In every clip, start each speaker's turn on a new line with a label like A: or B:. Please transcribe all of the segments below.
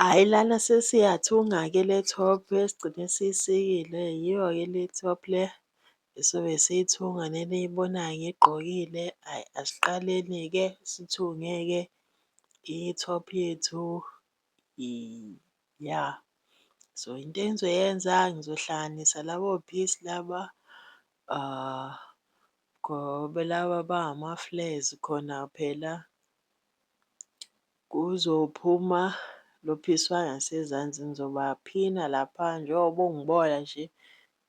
A: Hhayi lana sesiyathunga-ke le top esigcine siyisikile. Yiyo-ke le top le esobe siyithunga neniyibonayo ngiyigqokile. Hhayi asiqaleni-ke sithunge-ke i-top yethu. Ya. So into engizoyenza ngizohlanganisa labo piece laba ngoba laba bangama-flares khona phela kuzophuma lo piece wangasezansi ngizobaphina lapha njengoba ungibola nje.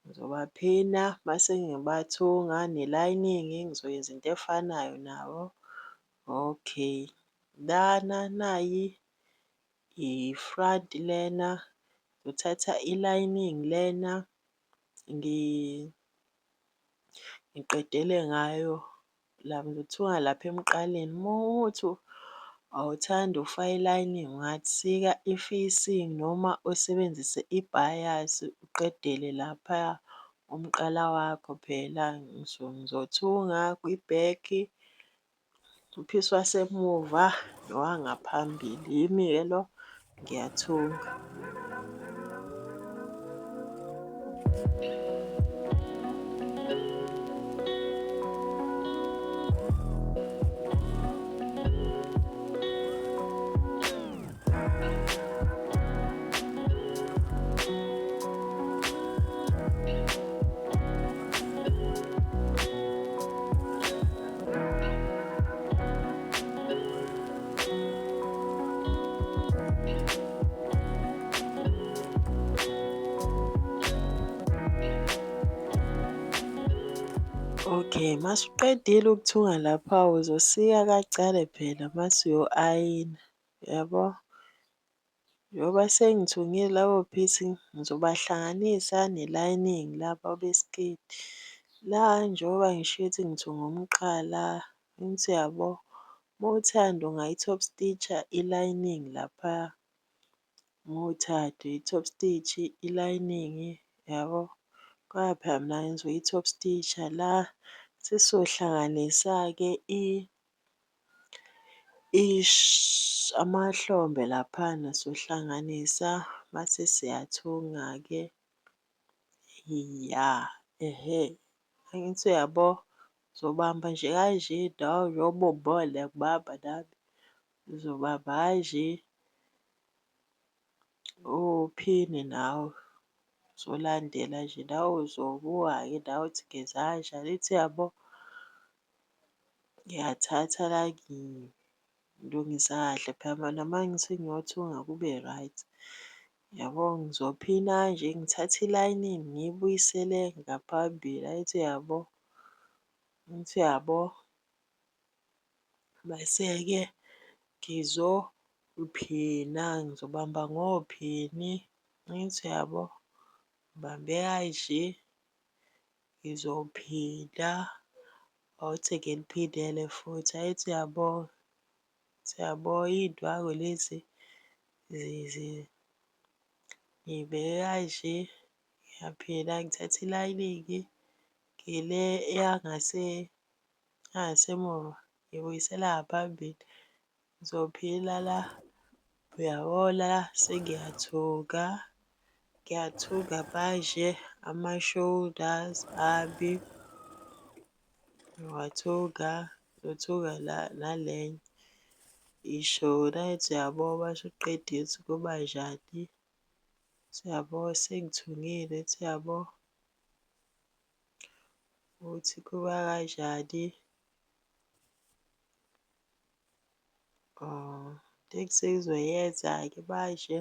A: Ngizobaphina mase ngibathunga ne-lining ngizoyenza into efanayo nabo. Okay, lana nayi i-front lena. Ngithatha i-lining lena ngiqedele ngayo la ngizothunga lapha emqaleni. Mawukuthi awuthandi ukufaka i-lining ungasika i-facing noma usebenzise i-bias uqedele laphaya umqala wakho phela. Ngizothunga kwi-back, u-piece wasemuva nowangaphambili. Yimi-ke lo ngiyathunga. Okay, mase uqedile ukuthunga lapha uzosika kancane phela mase uyo-ayina, yabo. Njengoba sengithungile labo piece ngizobahlanganisa ne-lining laba besiketi. La njengoba ngishiye ukuthi ngithunga umqala, angithi uyabo. Mawuthanda ungayi-top stitch-a i-lining laphaya. Mawuthanda uyi-top stitch-i i-lining, yabo. Kodwa phela mina ngizoyi-top stitch-a la sesizohlanganisa-ke amahlombe laphana sizohlanganisa mase siyathunga-ke. Ya, ehe. Angithi uyabo, uzobamba nje kanje nawe njengoba ungibona ngibamba nami. Uzobamba kanje uphinde nawe. Uzolandela nje nawe uzobuka-ke nawe ukuthi ngenza kanjani. Angithi uyabo, ngiyathatha la ngilungisa kahle phela nama ngithi ngiyothunga kube right. Yabo, ngizophina kanje ngithathe i-lining ngiyibuyisele ngaphambili. Angithi uyabo, angithi uyabo. Mase-ke ngizophina, ngizobamba ngophini. Angithi uyabo, ngibambe kanje ngizophinda. Awuthi ngiliphindele futhi. Angithi uyabo, angithi uyabo iy'ndwangu lezi ngiy'beke kanje. Ngiyaphinda ngithathe i-lining ngile yangasemuva ngiyibuyisela ngaphambili. Ngizophila la, uyabona la sengiyathunga. Ngiyathunga manje ama-shoulders ami. Ngiyawathunga, ngizothunga nalenye i-shoulder. Angithi uyabo mase uqedile ukuthi kuba njani. Angithi uyabo sengithungile. Angithi uyabo ukuthi kuba kanjani. Into engisengizoyenza-ke manje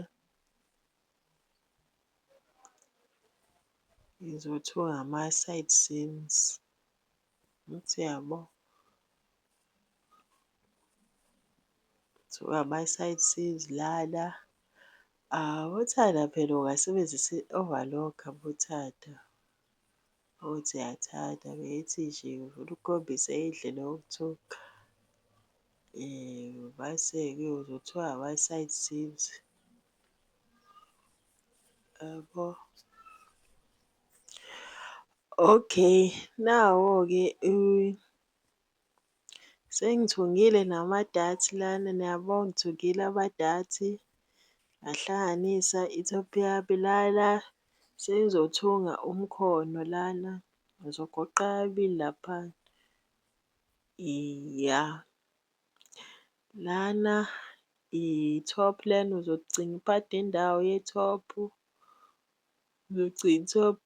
A: ngizothunga ama-side seams. Angithi uyabo, ngithunga ama-side seams lana. Mawuthanda phela ungasebenzisa i-overlock mawuthanda. Mawukuthi uyathanda bengithi nje ngifuna ukukhombisa indlela yokuthunga. Mase-ke uzothunga ama-side seams, yabo. Okay, nawo-ke sengithungile nama-darts lana, niyabo ngithungile ama-darts. ngahlanganisa i-top yami lana, sengizothunga umkhono lana, ngizogoqa kabili lapha. Iya, lana i-top lena uzogcina uphathe indawo ye-top, uzogcina i-top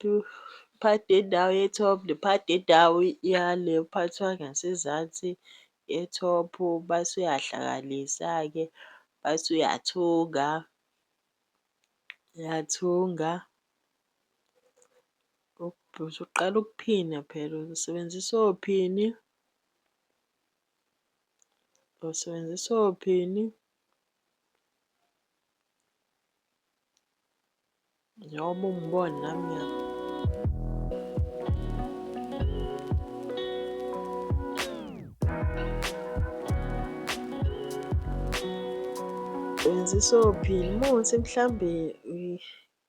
A: uphathe indawo ye-top, uphathe indawo yale ephathwa ngasezansi ye-top, base uyahlanganisa-ke, base uyathunga, uyathunga. Usuqala ukuphina phela, uzosebenzisa ophini, usebenzisa ophini njengoba ungibona nami . Sebenzisa ophini. Uma kuwukuthi mhlambe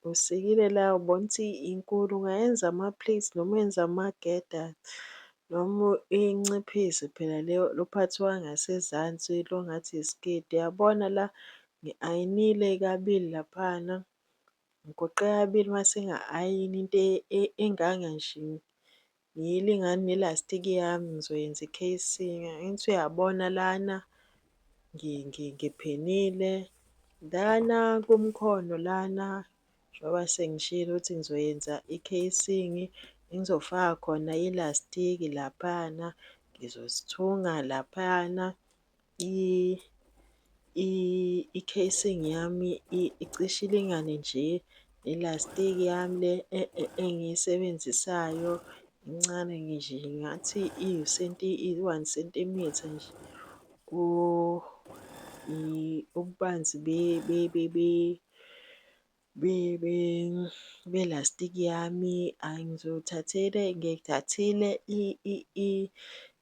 A: usikile la ubona ukuthi inkulu, ungayenza ama-plates noma uyenze ama-girders noma uyinciphise phela lo phathwa ngasezansi lo ngathi isketi. Uyabona la ngi-ayinile kabili laphana, ngigoqe kabili mase ngi-ayina into enganga nje, ngiyilingane nelastiki yami ngizoyenza i-casing. Angithi uyabona lana ngiphinile. Lana kumkhono lana, njengoba sengishilo ukuthi ngizoyenza i-casing, engizofaka khona ilastiki laphana, ngizosithunga laphana. I-casing yami icishe ilingane nje nelastiki yami le engiyisebenzisayo, incane nje ngathi i-1 centimetre nje ububanzi belastiki yami. Ngithathile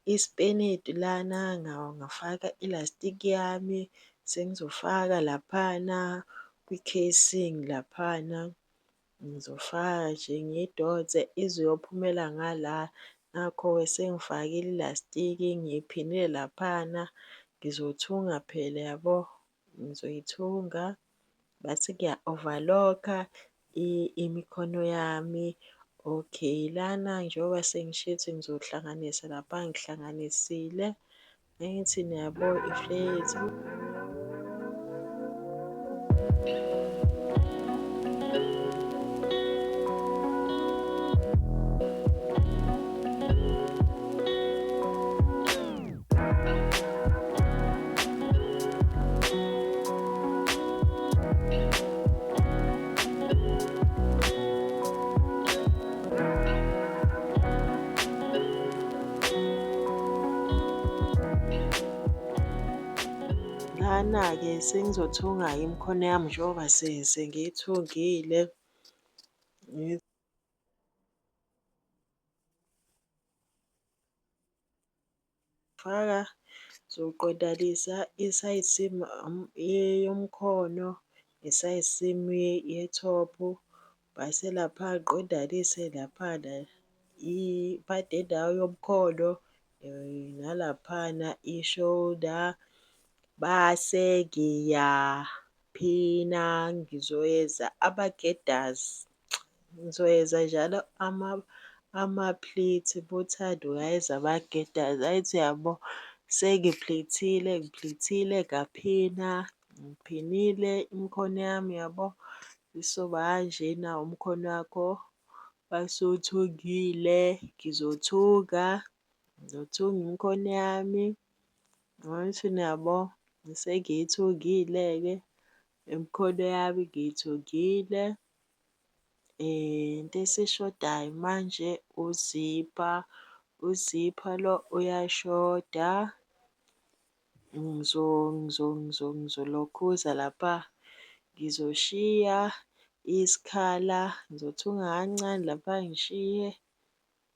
A: isipenedi lana, ngafaka ilastiki yami, sengizofaka laphana kwi-casing laphana, ngizofaka nje ngiyidonse ize iyophumela ngala. Nakho-ke sengifakile ilastiki, ngiyiphinile laphana, ngizothunga phela yabo, ngizoyithunga bese ngiya-overlock-a imikhono yami. Okay, lana njengoba sengishilo ukuthi ngizohlanganisa lapha, ngihlanganisile. Angithi niyabona iflethu. Lana-ke sengizothunga-ke imikhono yami njengoba sengiyithungile. Faka, zoqondanisa isayizi simi yomkhono nesayizi simi ye-top-u, base lapha ngiqondanise laphana uphathe indawo yomkhono nalaphana i-shoulder. Base ngiyaphina, ngizoyenza ama-girders, ngizoyenza njalo ama-pleats. Bothanda ungayenza ama-girders. Angithi uyabo, sengi-plait-ile, ngi-plait-ile ngaphina, ngiphinile imikhono yami yabo, isoba kanjena umkhono wakho base uwuthungile. Ngizothunga imikhono yami. Angithi niyabo, sengiyithungile-ke imikhono yami, ngiyithungile. Into esishodayo manje uzipha, uzipha lo uyashoda. Ngizolokhuza lapha, ngizoshiya isikhala, ngizothunga kancane lapha ngishiye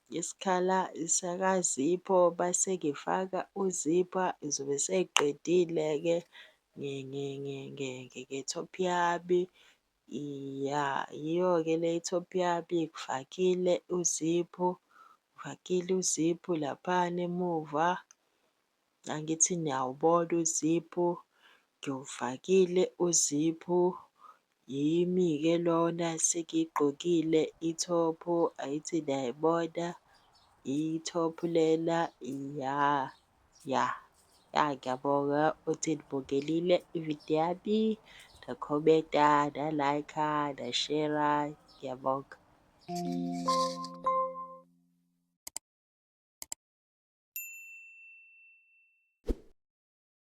A: isikhala sakazipho base ngifaka uzipha. Ngizobe sengiqedile-ke nge-top yami. Iya, yiyo-ke le i-top yami, ngifakile uzipho, ngifakile uzipho laphana emuva. Angithi niyawubona uzipho, ngiwufakile uzipho. yimi-ke lona sengiyigqokile ithophu, angithi niyayibona ithophu lena ya. Ya, ngiyabonga ukuthi nibukelile ividiyo yami, nakhomenta, nalayikha, nashera, ngiyabonga.